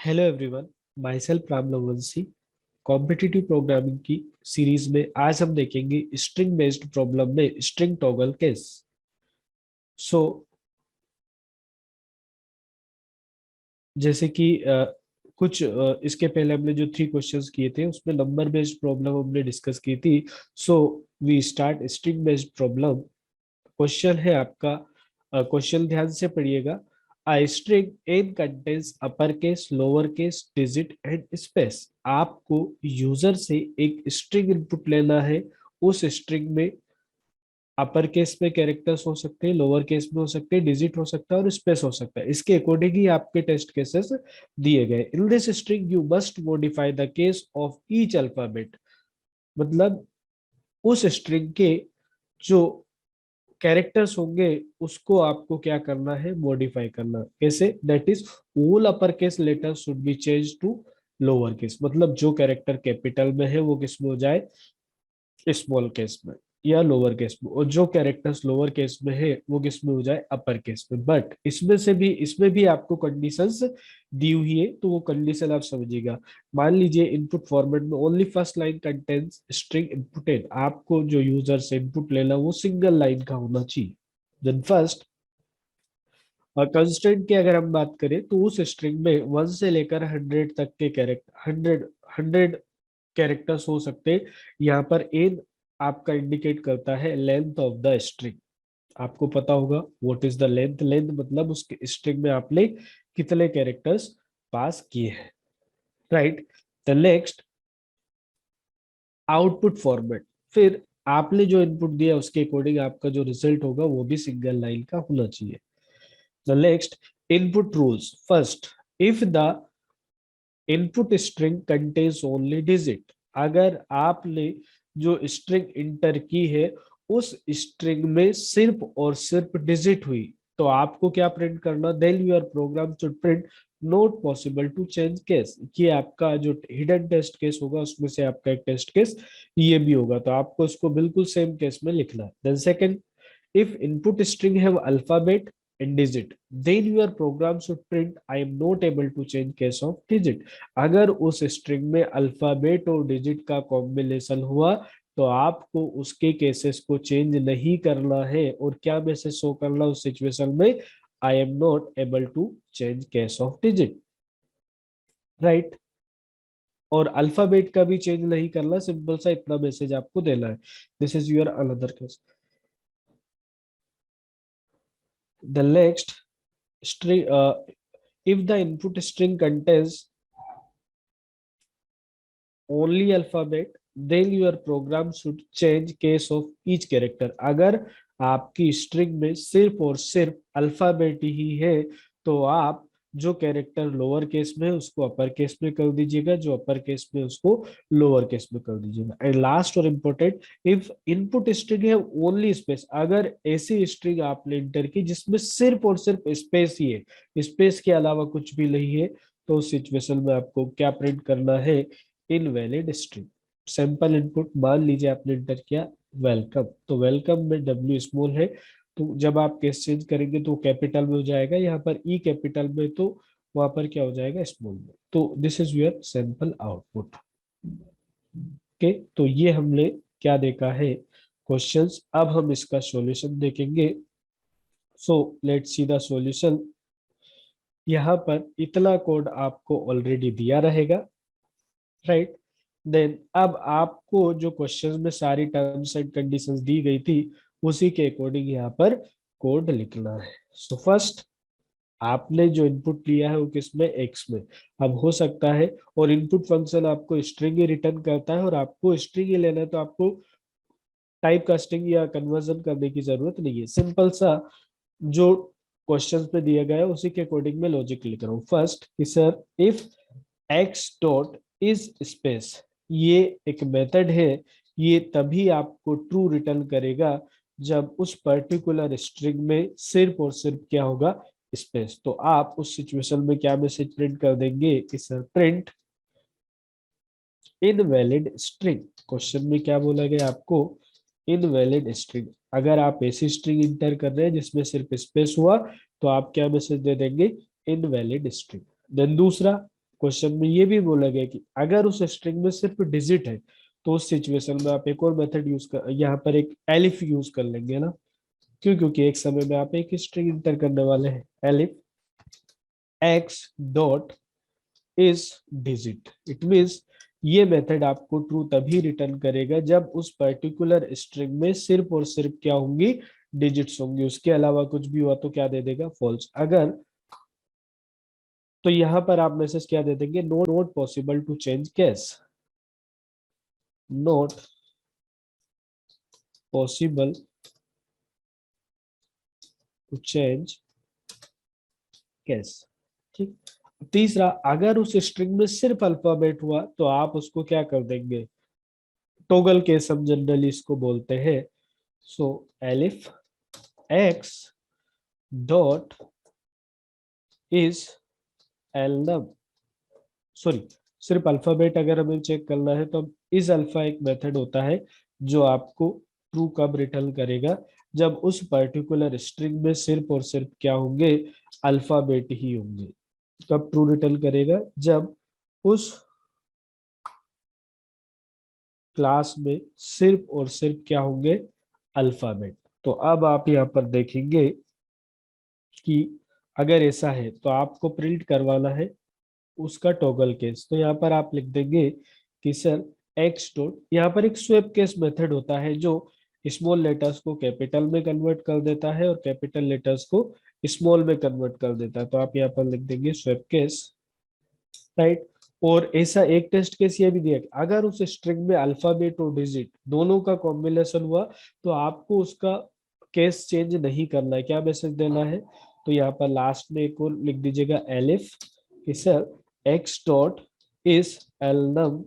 Hello everyone, myself Ram Lavanshi. Competitive programming की series में आज हम देखेंगे स्ट्रिंग बेस्ड प्रॉब्लम में स्ट्रिंग टॉगल केस। सो जैसे कि इसके पहले हमने जो 3 क्वेश्चंस किए थे उसमें नंबर बेस्ड प्रॉब्लम हमने डिस्कस की थी। So we start string based problem. Question है आपका, क्वेश्चन ध्यान से पढ़िएगा। A string n contains uppercase, lowercase, digit and space। आपको यूजर से एक स्ट्रिंग इनपुट लेना है। उस स्ट्रिंग में अपर केस में कैरेक्टर्स हो सकते हैं, लोअर केस में हो सकते हैं, डिजिट हो सकता है और स्पेस हो सकता है। इसके अकॉर्डिंग ही आपके टेस्ट केसेस दिए गए। In this string you must modify the case of each alphabet. मतलब उस स्ट्रिंग के जो कैरेक्टर्स होंगे उसको आपको क्या करना है, मॉडिफाई करना। कैसे? That is all upper case letter should be change to lower case. मतलब जो कैरेक्टर कैपिटल में है वो किस में हो जाए, स्मॉल केस में या लोअर केस में, और जो कैरेक्टर्स लोअर केस में है वो किस में हो जाए, अपर केस में। बट इसमें भी आपको कंडीशंस दी हुई है, तो वो कंडीशन आप समझिएगा। मान लीजिए इनपुट फॉर्मेट में only first line contents string inputted. आपको जो यूजर से इनपुट लेना वो सिंगल लाइन का होना चाहिए। देन फर्स्ट, और कंस्टेंट की अगर हम बात करें तो उस स्ट्रिंग में 1 से लेकर 100 तक के कैरेक्टर, 100 कैरेक्टर्स हो सकते हैं। यहाँ पर एन आपका इंडिकेट करता है लेंथ ऑफ द स्ट्रिंग। आपको पता होगा what is the length. Length मतलब उसके स्ट्रिंग में आपने कितने कैरेक्टर्स पास किए हैं, right. The next, output format. फिर आपने जो इनपुट दिया उसके अकॉर्डिंग आपका जो रिजल्ट होगा वो भी सिंगल लाइन का होना चाहिए। The next, input rules. First, if the input string contains only digit. अगर आपने जो स्ट्रिंग इंटर की है उस स्ट्रिंग में सिर्फ और सिर्फ डिजिट हुई तो आपको क्या प्रिंट करना, then your program should print not possible to change case. ये आपका जो हिडन टेस्ट केस होगा उसमें से आपका एक टेस्ट केस ये भी होगा, तो आपको इसको बिल्कुल सेम केस में लिखना है। Then second, if input string have alphabet and digit, then your program should print I am not able to change case of digit। अगर उस स्ट्रिंग में अल्फाबेट और डिजिट का कॉम्बिनेशन हुआ तो आपको उसके केसेस को चेंज नहीं करना है। और क्या मैसेज शो करना उस सिचुएशन में, I am not able to change case of digit, right. और अल्फाबेट का भी चेंज नहीं करना, सिंपल सा इतना मैसेज आपको देना है। This is your another case. The next string, if the input string contains only alphabet, then your program should change case of each character। अगर आपकी स्ट्रिंग में सिर्फ और सिर्फ अल्फाबेट ही है तो आप जो कैरेक्टर लोअर केस में है उसको अपर केस में कर दीजिएगा, जो अपर केस में उसको लोअर केस में कर दीजिएगा। एंड लास्ट और इम्पोर्टेंट, इफ इनपुट स्ट्रिंग है ओनली स्पेस। अगर ऐसी स्ट्रिंग आपने इंटर की जिसमें सिर्फ और सिर्फ स्पेस ही है, स्पेस के अलावा कुछ भी नहीं है, तो उस सिचुएशन में आपको क्या प्रिंट करना है, इनवैलिड स्ट्रिंग। सैंपल इनपुट मान लीजिए आपने इंटर किया वेलकम, तो वेलकम में डब्ल्यू स्मॉल है, तो जब आप केस चेंज करेंगे तो कैपिटल में हो जाएगा। यहाँ पर ई कैपिटल में तो वहां पर क्या हो जाएगा, स्मॉल में। तो this is your sample output. Okay, तो ये हमने क्या देखा है, क्वेश्चंस। अब हम इसका सॉल्यूशन देखेंगे। So let's see the solution. यहाँ पर इतना कोड आपको ऑलरेडी दिया रहेगा, राइट। देन अब आपको जो क्वेश्चन में सारी टर्म्स एंड कंडीशंस दी गई थी उसी के अकॉर्डिंग यहाँ पर कोड लिखना है। सो फर्स्ट, आपने जो इनपुट लिया है वो किसमें, एक्स में। अब हो सकता है, और इनपुट फंक्शन आपको स्ट्रिंग ही रिटर्न करता है और आपको स्ट्रिंग ही लेना है, तो आपको टाइप कास्टिंग या कन्वर्जन करने की जरूरत नहीं है। सिंपल सा जो क्वेश्चन पे दिया गया है उसी के अकॉर्डिंग मैं लॉजिक लिख रहा हूँ। फर्स्ट कि sir if x dot is space, ये एक मेथड है, ये तभी आपको ट्रू रिटर्न करेगा जब उस पर्टिकुलर स्ट्रिंग में सिर्फ और सिर्फ क्या होगा, स्पेस। तो आप उस सिचुएशन में क्या मैसेज प्रिंट कर देंगे कि sir print invalid string. Question में क्या बोला गया आपको, इनवैलिड स्ट्रिंग। अगर आप ऐसी स्ट्रिंग इंटर कर रहे हैं जिसमें सिर्फ स्पेस हुआ तो आप क्या मैसेज दे देंगे, इनवैलिड स्ट्रिंग। देन दूसरा, क्वेश्चन में ये भी बोला गया कि अगर उस स्ट्रिंग में सिर्फ डिजिट है तो उस सिचुएशन में आप एक और मेथड यूज कर, यहाँ पर एक एलिफ यूज कर लेंगे ना। क्यों? क्योंकि एक समय में आप एक स्ट्रिंग इंटर करने वाले हैं। Elif x dot is digit, it means ये मेथड आपको ट्रू तभी रिटर्न करेगा जब उस पर्टिकुलर स्ट्रिंग में सिर्फ और सिर्फ क्या होंगी, डिजिट्स होंगी, उसके अलावा कुछ भी हुआ तो क्या दे देगा, फॉल्स। अगर तो यहां पर आप मैसेज क्या दे देंगे, not possible to change case, not possible to change case. ठीक। तीसरा, अगर उस स्ट्रिंग में सिर्फ अल्फाबेट हुआ तो आप उसको क्या कर देंगे, टॉगल केस हम जनरली इसको बोलते हैं। So elif x dot is alnum, sorry सिर्फ अल्फाबेट अगर हमें चेक करना है तो इज अल्फा एक मेथड होता है जो आपको ट्रू कब रिटर्न करेगा, जब उस पर्टिकुलर स्ट्रिंग में सिर्फ और सिर्फ क्या होंगे, अल्फाबेट ही होंगे। कब ट्रू रिटर्न करेगा, जब उस क्लास में सिर्फ और सिर्फ क्या होंगे, अल्फाबेट। तो अब आप यहाँ पर देखेंगे कि अगर ऐसा है तो आपको प्रिंट करवाना है उसका टॉगल केस। तो यहाँ पर आप लिख देंगे कि सर एक्स डॉट, यहाँ पर एक स्वेप केस मेथड होता है जो स्मॉल लेटर्स को कैपिटल में कन्वर्ट कर देता है और कैपिटल लेटर्स को स्मॉल में कन्वर्ट कर देता है। तो आप यहाँ पर लिख देंगे स्वेप केस, राइट। और ऐसा एक टेस्ट केस ये भी दिया कि अगर उस स्ट्रिंग में अल्फाबेट और डिजिट दोनों का कॉम्बिनेशन हुआ तो आपको उसका केस चेंज नहीं करना है, क्या मैसेज देना है। तो यहाँ पर लास्ट में एक और लिख दीजिएगा एलिफ कि सर एक्स डॉट इज एलनम।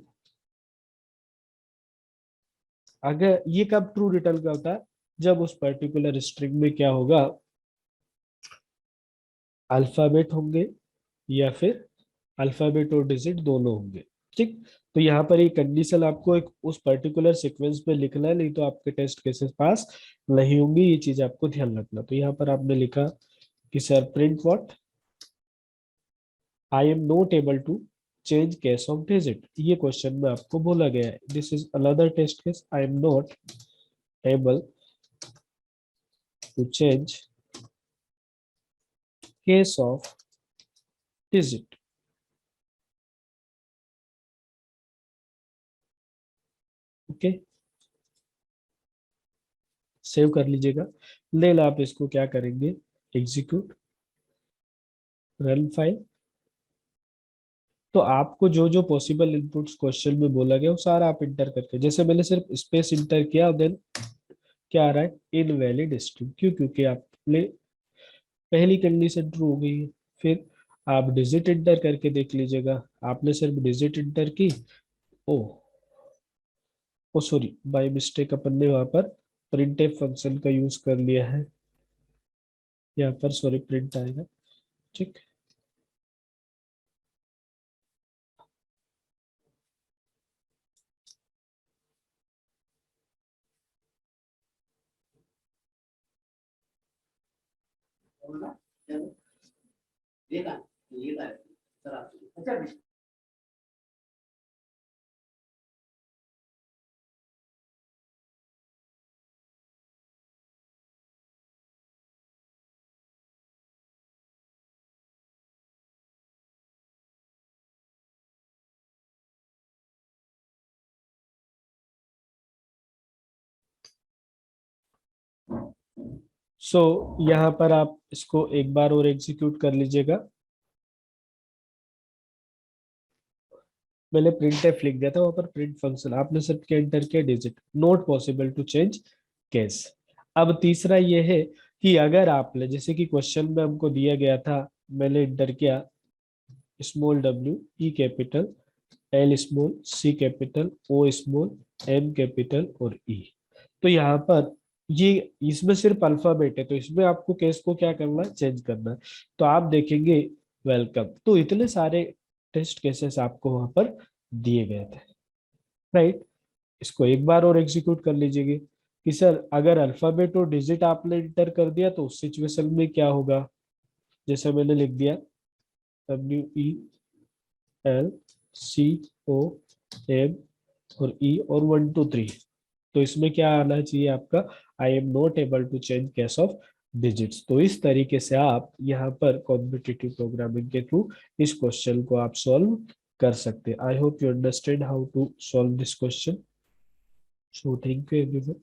अगर ये कब ट्रू रिटर्न करता है, जब उस पर्टिकुलर स्ट्रिंग में क्या होगा, अल्फाबेट होंगे या फिर अल्फाबेट और डिजिट दोनों होंगे। ठीक। तो यहाँ पर ये कंडीशन आपको एक उस पर्टिकुलर सीक्वेंस पे लिखना है, नहीं तो आपके टेस्ट केसेस पास नहीं होंगे, ये चीज आपको ध्यान रखना। तो यहाँ पर आपने लिखा कि sir print what, I am not able to change case of digit, ये क्वेश्चन में आपको बोला गया है। This is another test case, I am not able to change case of digit. Okay, save कर लीजिएगा। देन आप इसको क्या करेंगे, एग्जीक्यूट, रन फाइल। तो आपको जो जो पॉसिबल इनपुट्स क्वेश्चन में बोला गया वो सारा आप इंटर करके, जैसे मैंने सिर्फ स्पेस इंटर किया, देन क्या आ रहा है, इनवैलिड स्ट्रिंग। क्यों? क्योंकि आपने पहली कंडीशन ट्रू हो गई है। फिर आप डिजिट इंटर करके देख लीजिएगा, आपने सिर्फ डिजिट इंटर की, ओ ओ सॉरी बाय मिस्टेक अपन ने वहां पर प्रिंटफ फंक्शन का यूज कर लिया है, यहाँ पर सॉरी प्रिंट आएगा। ठीक। सो यहाँ पर आप इसको एक बार और एग्जीक्यूट कर लीजिएगा। मैंने प्रिंट एफ लिख दिया था, वहां पर प्रिंट फंक्शन आपने सिर्फ क्या इंटर किया, digit, not possible to change case. अब तीसरा ये है कि अगर आपने जैसे कि क्वेश्चन में हमको दिया गया था, मैंने इंटर किया small W E capital, L small, C capital, O small, M capital और ई। तो यहाँ पर ये इसमें सिर्फ अल्फाबेट है तो इसमें आपको केस को क्या करना है, चेंज करना है। तो आप देखेंगे वेलकम, तो इतने सारे टेस्ट केसेस आपको वहां पर दिए गए थे, राइट। इसको एक बार और एग्जीक्यूट कर लीजिए कि सर अगर अल्फाबेट और डिजिट आपने इंटर कर दिया तो उस सिचुएशन में क्या होगा, जैसे मैंने लिख दिया W E L C O M और E और 1 2 3। तो इसमें क्या आना चाहिए आपका, I am not able to change case of digits. तो इस तरीके से आप यहाँ पर कॉम्पिटिटिव प्रोग्रामिंग के थ्रू इस क्वेश्चन को आप सॉल्व कर सकते हैं। I hope you understand how to solve this question. So thank you everyone.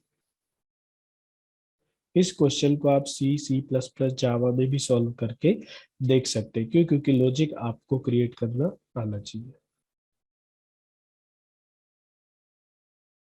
इस क्वेश्चन को आप सी सी प्लस प्लस जावा में भी सॉल्व करके देख सकते हैं, क्यों? क्योंकि लॉजिक आपको क्रिएट करना आना चाहिए।